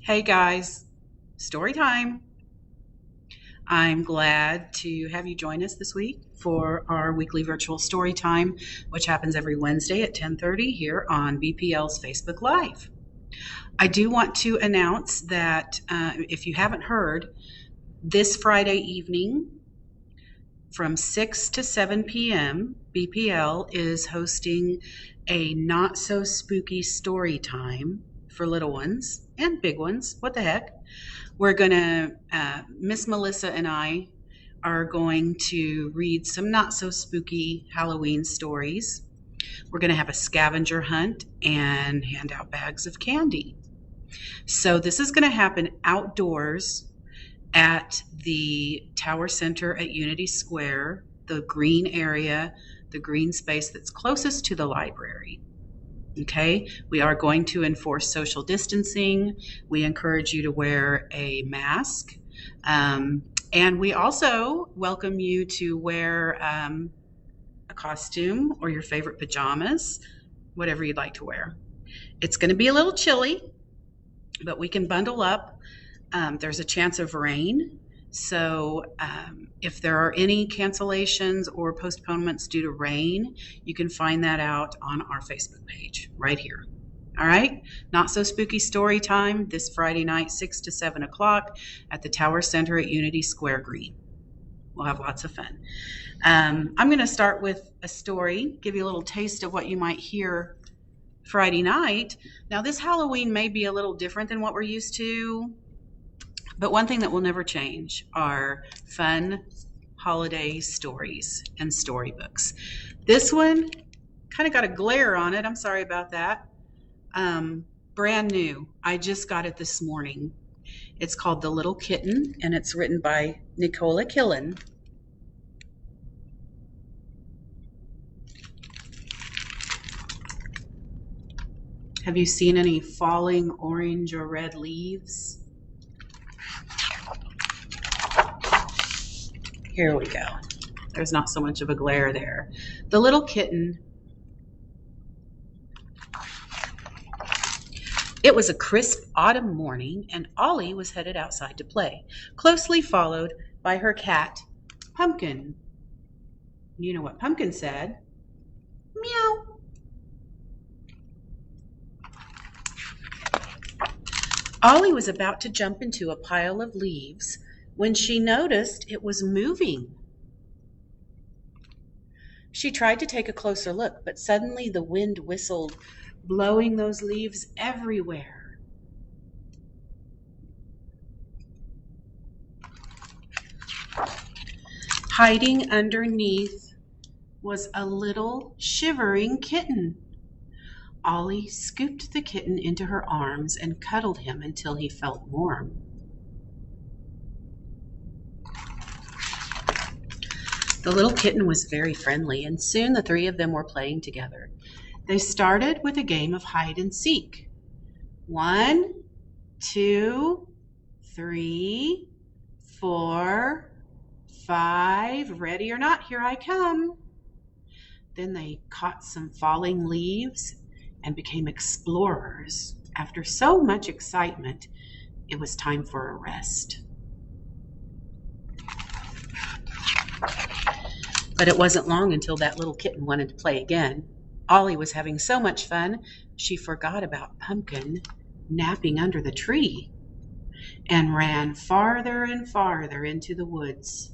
Hey guys, story time. I'm glad to have you join us this week for our weekly virtual story time, which happens every Wednesday at 10:30 here on BPL's Facebook Live. I do want to announce that if you haven't heard, this Friday evening from 6 to 7 p.m., BPL is hosting a not so spooky story time for little ones and big ones. What the heck? We're going to, Miss Melissa and I are going to read some not so spooky Halloween stories. We're going to have a scavenger hunt and hand out bags of candy. So this is going to happen outdoors at the Tower Center at Unity Square, the green area, the green space that's closest to the library. Okay, we are going to enforce social distancing. We encourage you to wear a mask. And we also welcome you to wear a costume or your favorite pajamas, whatever you'd like to wear. It's going to be a little chilly, but we can bundle up. There's a chance of rain. So if there are any cancellations or postponements due to rain, you can find that out on our Facebook page right here. All right. Not so spooky story time this Friday night, 6 to 7 o'clock at the Tower Center at Unity Square Green. We'll have lots of fun. I'm going to start with a story, give you a little taste of what you might hear Friday night. Now, this Halloween may be a little different than what we're used to. But one thing that will never change are fun holiday stories and storybooks. This one kind of got a glare on it. I'm sorry about that. Brand new. I just got it this morning. It's called The Little Kitten, and it's written by Nicola Killen. Have you seen any falling orange or red leaves? Here we go. There's not so much of a glare there. The Little Kitten. It was a crisp autumn morning, and Ollie was headed outside to play, closely followed by her cat, Pumpkin. You know what Pumpkin said? Meow. Ollie was about to jump into a pile of leaves when she noticed it was moving. She tried to take a closer look, but suddenly the wind whistled, blowing those leaves everywhere. Hiding underneath was a little shivering kitten. Ollie scooped the kitten into her arms and cuddled him until he felt warm. The little kitten was very friendly, and soon the three of them were playing together. They started with a game of hide and seek. 1, 2, 3, 4, 5. Ready or not, here I come. Then they caught some falling leaves and became explorers. After so much excitement, it was time for a rest. But it wasn't long until that little kitten wanted to play again. Ollie was having so much fun, she forgot about Pumpkin napping under the tree and ran farther and farther into the woods.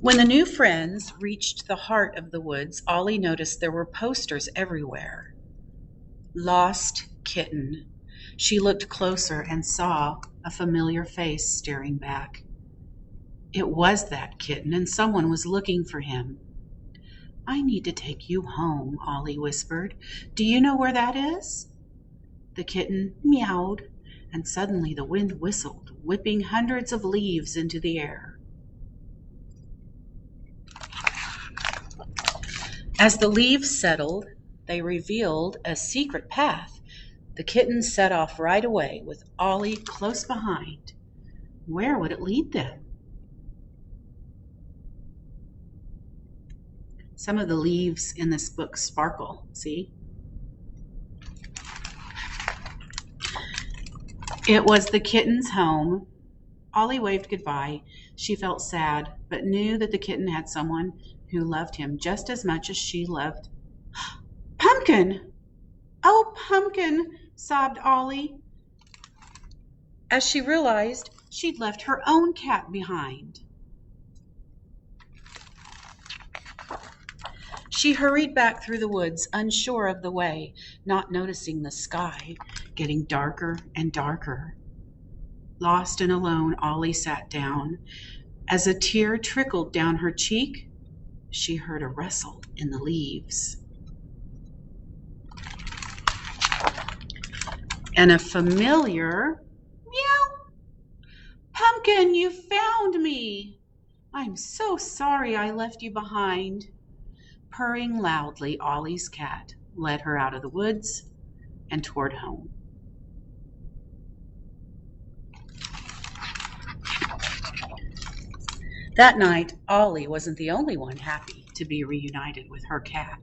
When the new friends reached the heart of the woods, Ollie noticed there were posters everywhere. Lost kitten. She looked closer and saw a familiar face staring back. It was that kitten, and someone was looking for him. I need to take you home, Ollie whispered. Do you know where that is? The kitten meowed, and suddenly the wind whistled, whipping hundreds of leaves into the air. As the leaves settled, they revealed a secret path. The kitten set off right away, with Ollie close behind. Where would it lead them? Some of the leaves in this book sparkle, see? It was the kitten's home. Ollie waved goodbye. She felt sad, but knew that the kitten had someone who loved him just as much as she loved. Pumpkin! Oh, Pumpkin, sobbed Ollie, as she realized she'd left her own cat behind. She hurried back through the woods, unsure of the way, not noticing the sky getting darker and darker. Lost and alone, Ollie sat down. As a tear trickled down her cheek, she heard a rustle in the leaves. And a familiar meow. Pumpkin, you found me. I'm so sorry I left you behind. Purring loudly, Ollie's cat led her out of the woods and toward home. That night, Ollie wasn't the only one happy to be reunited with her cat.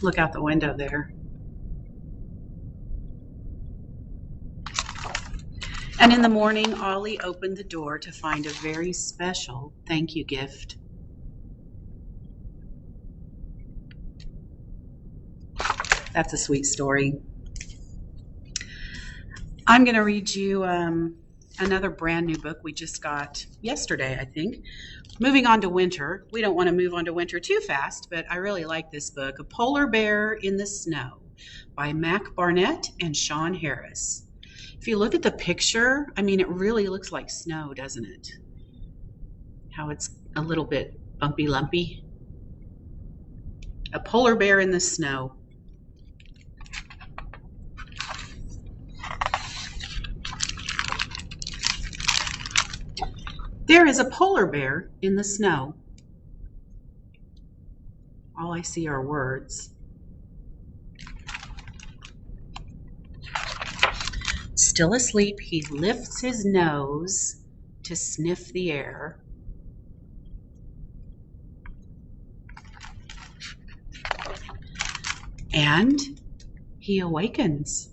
Look out the window there. And in the morning, Ollie opened the door to find a very special thank you gift. That's a sweet story. I'm going to read you another brand new book we just got yesterday, I think. Moving on to winter. We don't want to move on to winter too fast, but I really like this book, A Polar Bear in the Snow by Mac Barnett and Sean Harris. If you look at the picture, I mean, it really looks like snow, doesn't it? How it's a little bit bumpy lumpy. A polar bear in the snow. There is a polar bear in the snow. All I see are words. Still asleep, he lifts his nose to sniff the air. And he awakens.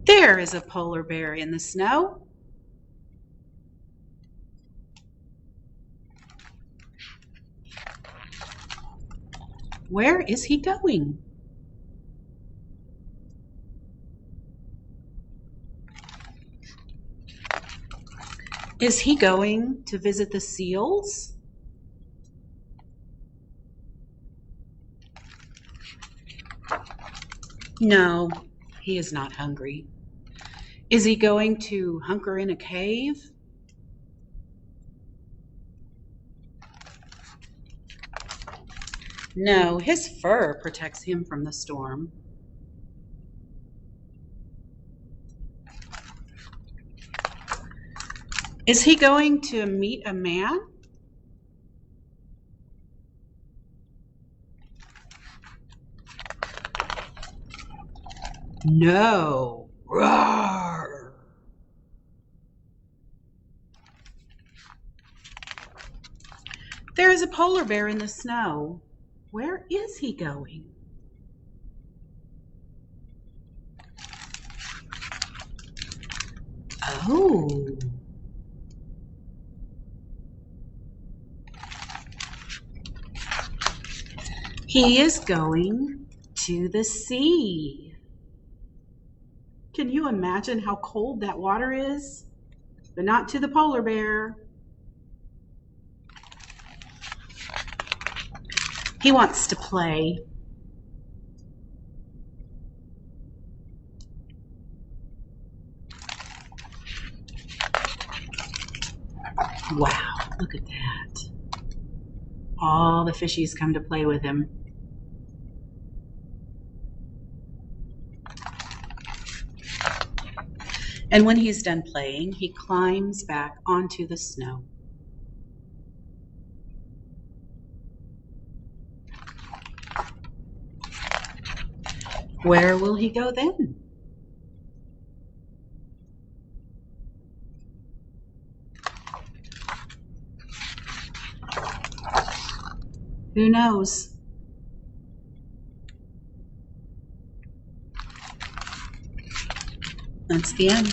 There is a polar bear in the snow. Where is he going? Is he going to visit the seals? No, he is not hungry. Is he going to hunker in a cave? No, his fur protects him from the storm. Is he going to meet a man? No. Roar. There is a polar bear in the snow. Where is he going? Oh. He is going to the sea. Can you imagine how cold that water is? But not to the polar bear. He wants to play. Wow, look at that. All the fishies come to play with him. And when he's done playing, he climbs back onto the snow. Where will he go then? Who knows? That's the end.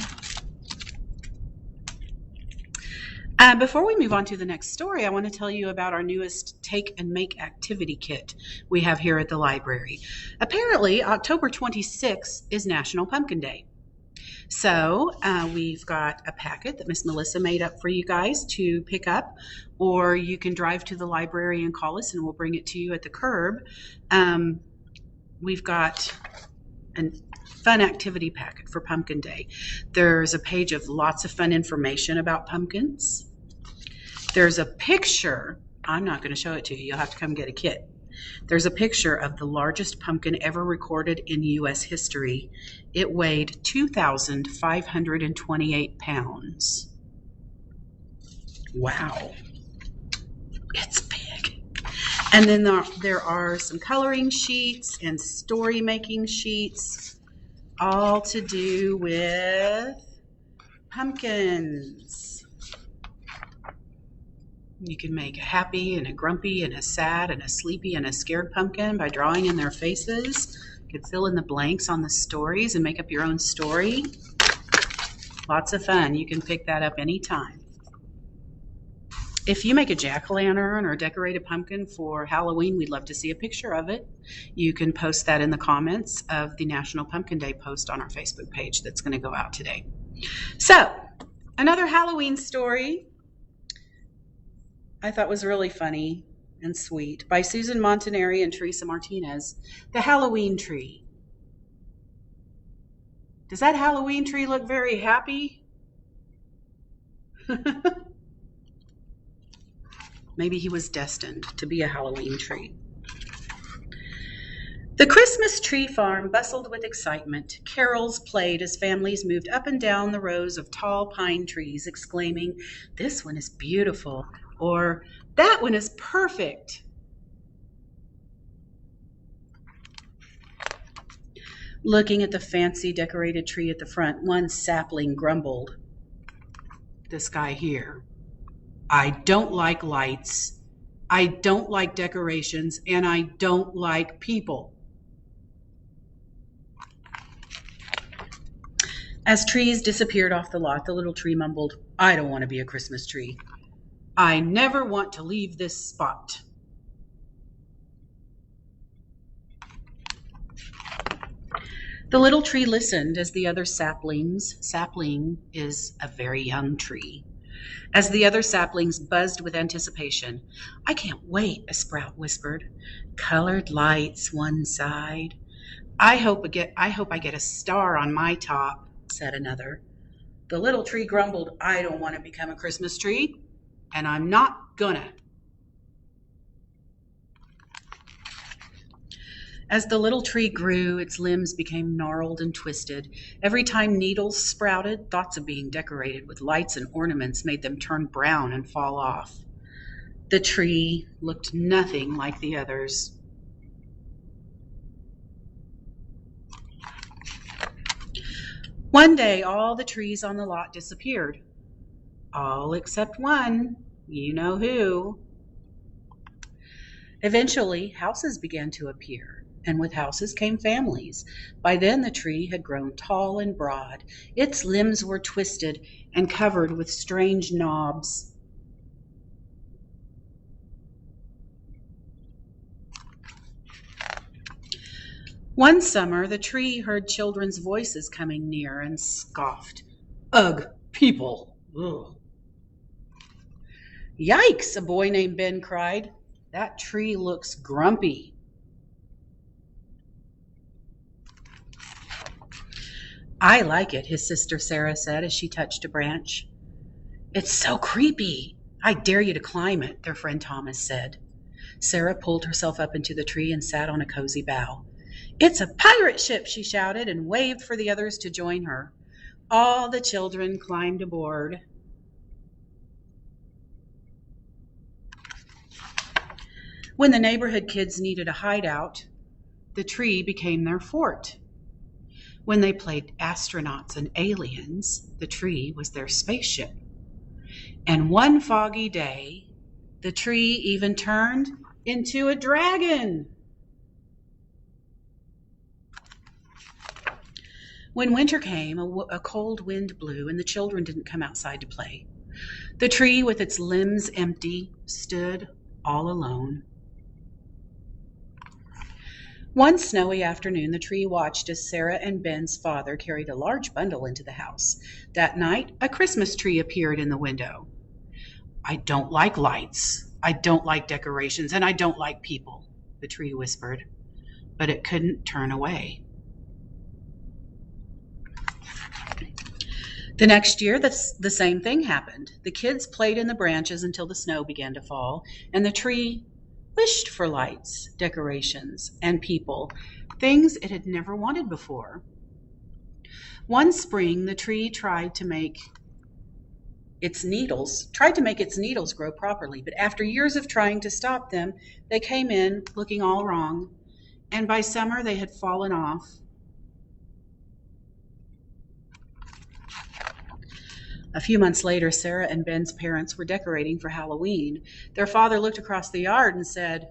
Before we move on to the next story, I want to tell you about our newest Take and Make activity kit we have here at the library. Apparently, October 26th is National Pumpkin Day. So we've got a packet that Miss Melissa made up for you guys to pick up, or you can drive to the library and call us and we'll bring it to you at the curb. We've got a fun activity packet for Pumpkin Day. There's a page of lots of fun information about pumpkins. There's a picture. I'm not going to show it to you. You'll have to come get a kit. There's a picture of the largest pumpkin ever recorded in U.S. history. It weighed 2,528 pounds. Wow. It's big. And then there are some coloring sheets and story making sheets, all to do with pumpkins. You can make a happy and a grumpy and a sad and a sleepy and a scared pumpkin by drawing in their faces. You can fill in the blanks on the stories and make up your own story. Lots of fun. You can pick that up anytime. If you make a jack-o'-lantern or decorate a pumpkin for Halloween, we'd love to see a picture of it. You can post that in the comments of the National Pumpkin Day post on our Facebook page that's going to go out today. So, another Halloween story I thought was really funny and sweet by Susan Montanari and Teresa Martinez. The Halloween tree. Does that Halloween tree look very happy? Maybe he was destined to be a Halloween tree. The Christmas tree farm bustled with excitement. Carols played as families moved up and down the rows of tall pine trees, exclaiming, "This one is beautiful," or "That one is perfect." Looking at the fancy decorated tree at the front, one sapling grumbled, "This guy here, I don't like lights, I don't like decorations, and I don't like people." As trees disappeared off the lot, the little tree mumbled, "I don't want to be a Christmas tree. I never want to leave this spot." The little tree listened as the other sapling is a very young tree, as the other saplings buzzed with anticipation. "I can't wait," a sprout whispered. "Colored lights," one sighed. I hope I get a star on my top," said another. The little tree grumbled, "I don't want to become a Christmas tree, and I'm not gonna." As the little tree grew, its limbs became gnarled and twisted. Every time needles sprouted, thoughts of being decorated with lights and ornaments made them turn brown and fall off. The tree looked nothing like the others. One day, all the trees on the lot disappeared. All except one. You know who. Eventually, houses began to appear, and with houses came families. By then, the tree had grown tall and broad. Its limbs were twisted and covered with strange knobs. One summer, the tree heard children's voices coming near and scoffed. "Ugh, people! Ugh." "Yikes!" a boy named Ben cried. "That tree looks grumpy." "I like it," his sister Sarah said as she touched a branch. "It's so creepy. I dare you to climb it," their friend Thomas said. Sarah pulled herself up into the tree and sat on a cozy bough. "It's a pirate ship," she shouted and waved for the others to join her. All the children climbed aboard. When the neighborhood kids needed a hideout, the tree became their fort. When they played astronauts and aliens, the tree was their spaceship. And one foggy day, the tree even turned into a dragon. When winter came, a cold wind blew and the children didn't come outside to play. The tree, with its limbs empty, stood all alone. One snowy afternoon, the tree watched as Sarah and Ben's father carried a large bundle into the house. That night, a Christmas tree appeared in the window. "I don't like lights, I don't like decorations, and I don't like people," the tree whispered, but it couldn't turn away. The next year, the same thing happened. The kids played in the branches until the snow began to fall, and the tree wished for lights, decorations, and people, things it had never wanted before. One spring, the tree tried to make its needles grow properly, but after years of trying to stop them, they came in looking all wrong, and by summer they had fallen off. A few months later, Sarah and Ben's parents were decorating for Halloween. Their father looked across the yard and said,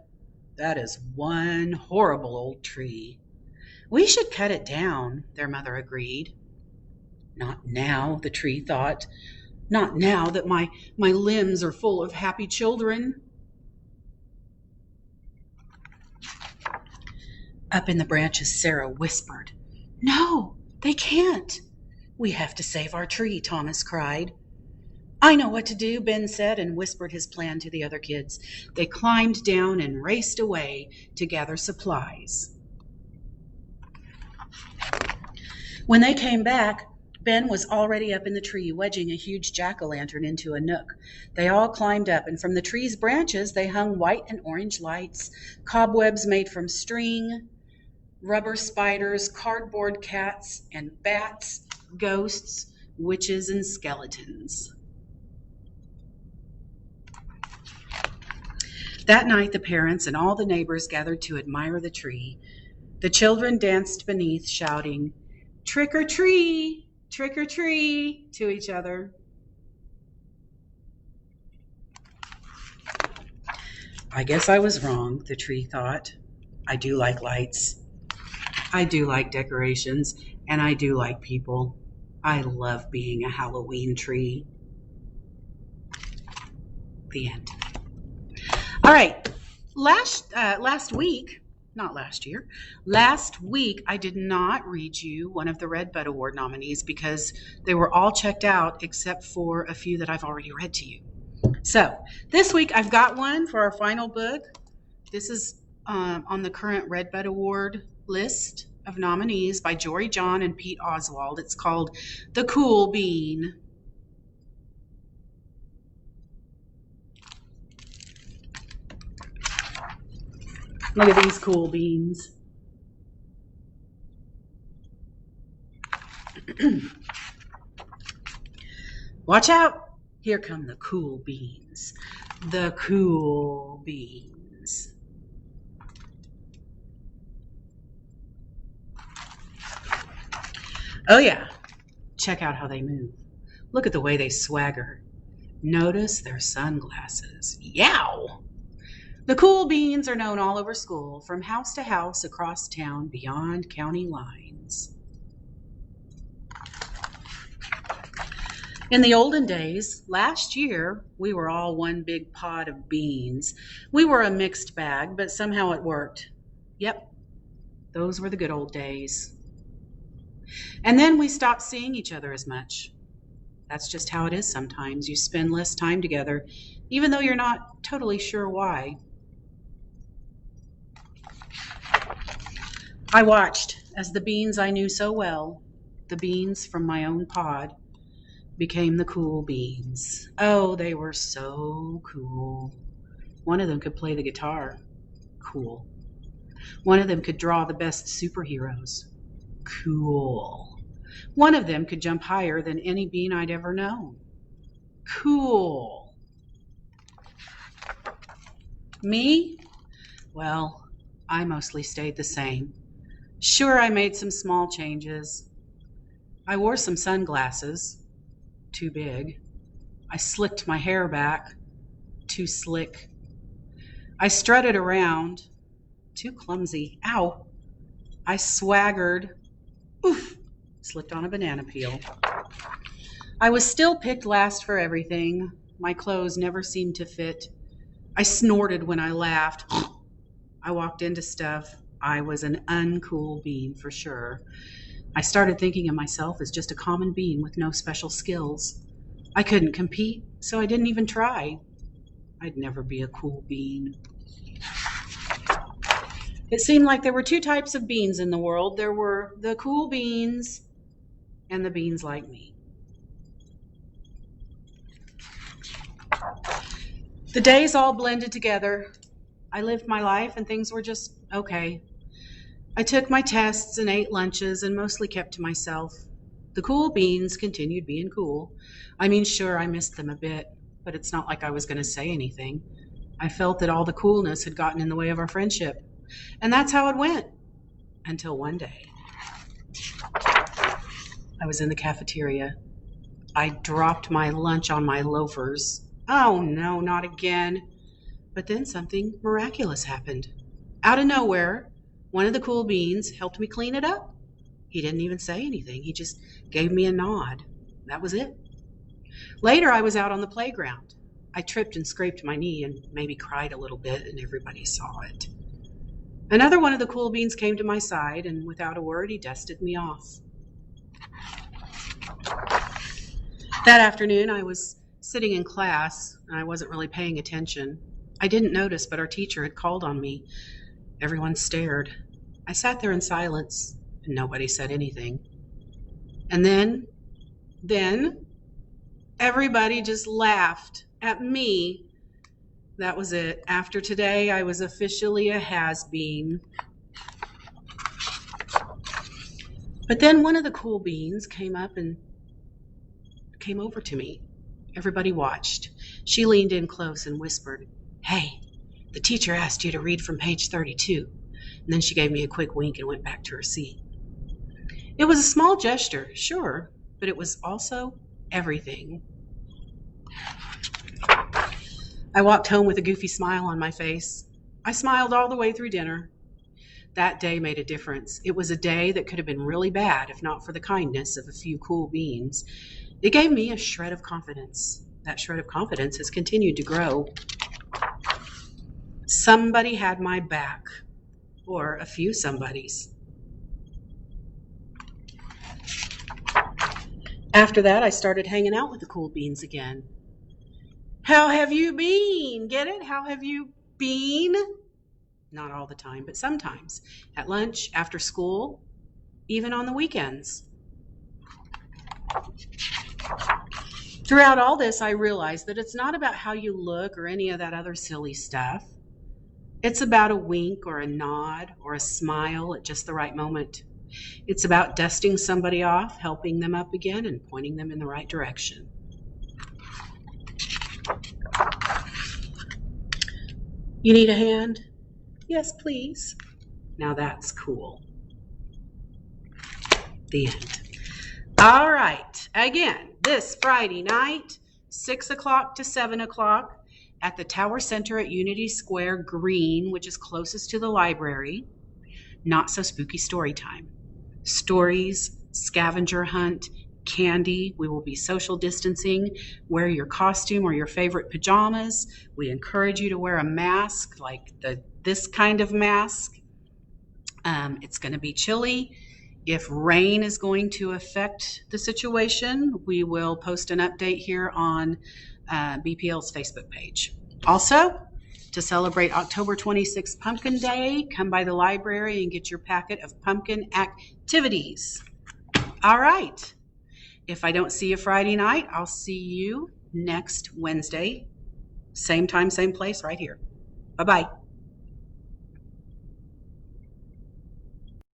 "That is one horrible old tree." "We should cut it down," their mother agreed. "Not now," the tree thought. "Not now that my limbs are full of happy children." Up in the branches, Sarah whispered, "No, they can't. We have to save our tree," Thomas cried. "I know what to do," Ben said, and whispered his plan to the other kids. They climbed down and raced away to gather supplies. When they came back, Ben was already up in the tree, wedging a huge jack-o'-lantern into a nook. They all climbed up, and from the tree's branches they hung white and orange lights, cobwebs made from string, rubber spiders, cardboard cats and bats, ghosts, witches, and skeletons. That night, the parents and all the neighbors gathered to admire the tree. The children danced beneath, shouting, "Trick or treat, trick or treat," to each other. "I guess I was wrong," the tree thought. "I do like lights. I do like decorations, and I do like people. I love being a Halloween tree." The end. All right. Last week I did not read you one of the Redbud Award nominees because they were all checked out except for a few that I've already read to you. So this week I've got one for our final book. This is on the current Redbud Award list of nominees by Jory John and Pete Oswald. It's called The Cool Bean. Look at these cool beans. Watch out. Here come the cool beans. The cool beans. Oh yeah, check out how they move. Look at the way they swagger. Notice their sunglasses. Yow! The cool beans are known all over school, from house to house, across town, beyond county lines. In the olden days, last year, we were all one big pot of beans. We were a mixed bag, but somehow it worked. Yep, those were the good old days. And then we stopped seeing each other as much. That's just how it is sometimes. You spend less time together, even though you're not totally sure why. I watched as the beans I knew so well, the beans from my own pod, became the cool beans. Oh, they were so cool. One of them could play the guitar. Cool. One of them could draw the best superheroes. Cool. One of them could jump higher than any bean I'd ever known. Cool. Me? Well, I mostly stayed the same. Sure, I made some small changes. I wore some sunglasses, too big. I slicked my hair back, too slick. I strutted around, too clumsy. Ow! I swaggered, oof, slipped on a banana peel. I was still picked last for everything. My clothes never seemed to fit. I snorted when I laughed. I walked into stuff. I was an uncool bean for sure. I started thinking of myself as just a common bean with no special skills. I couldn't compete, so I didn't even try. I'd never be a cool bean. It seemed like there were two types of beans in the world. There were the cool beans and the beans like me. The days all blended together. I lived my life and things were just okay. I took my tests and ate lunches and mostly kept to myself. The cool beans continued being cool. I mean, sure, I missed them a bit, but it's not like I was going to say anything. I felt that all the coolness had gotten in the way of our friendship. And that's how it went. Until one day. I was in the cafeteria. I dropped my lunch on my loafers. Oh no, not again. But then something miraculous happened. Out of nowhere, one of the cool beans helped me clean it up. He didn't even say anything. He just gave me a nod. That was it. Later, I was out on the playground. I tripped and scraped my knee and maybe cried a little bit, and everybody saw it. Another one of the cool beans came to my side, and without a word, he dusted me off. That afternoon, I was sitting in class, and I wasn't really paying attention. I didn't notice, but our teacher had called on me. Everyone stared. I sat there in silence, and nobody said anything. And then, everybody just laughed at me. That was it. After today, I was officially a has-been. But then one of the cool beans came up and came over to me. Everybody watched. She leaned in close and whispered, "Hey, the teacher asked you to read from page 32. And then she gave me a quick wink and went back to her seat. It was a small gesture, sure, but it was also everything. I walked home with a goofy smile on my face. I smiled all the way through dinner. That day made a difference. It was a day that could have been really bad if not for the kindness of a few cool beans. It gave me a shred of confidence. That shred of confidence has continued to grow. Somebody had my back, or a few somebodies. After that, I started hanging out with the cool beans again. How have you been? Get it? How have you been? Not all the time, but sometimes. At lunch, after school, even on the weekends. Throughout all this, I realized that it's not about how you look or any of that other silly stuff. It's about a wink or a nod or a smile at just the right moment. It's about dusting somebody off, helping them up again, and pointing them in the right direction. You need a hand? Yes, please. Now that's cool. The end. All right. Again, this Friday night, 6 o'clock to 7 o'clock at the Tower Center at Unity Square Green, which is closest to the library. Not so spooky story time. Stories, scavenger hunt, candy. We will be social distancing. Wear your costume or your favorite pajamas. We encourage you to wear a mask, like this kind of mask. It's going to be chilly. If rain is going to affect the situation, we will post an update here on BPL's Facebook page. Also, to celebrate October 26th Pumpkin Day, come by the library and get your packet of pumpkin activities. All right. If I don't see you Friday night, I'll see you next Wednesday. Same time, same place, right here. Bye-bye.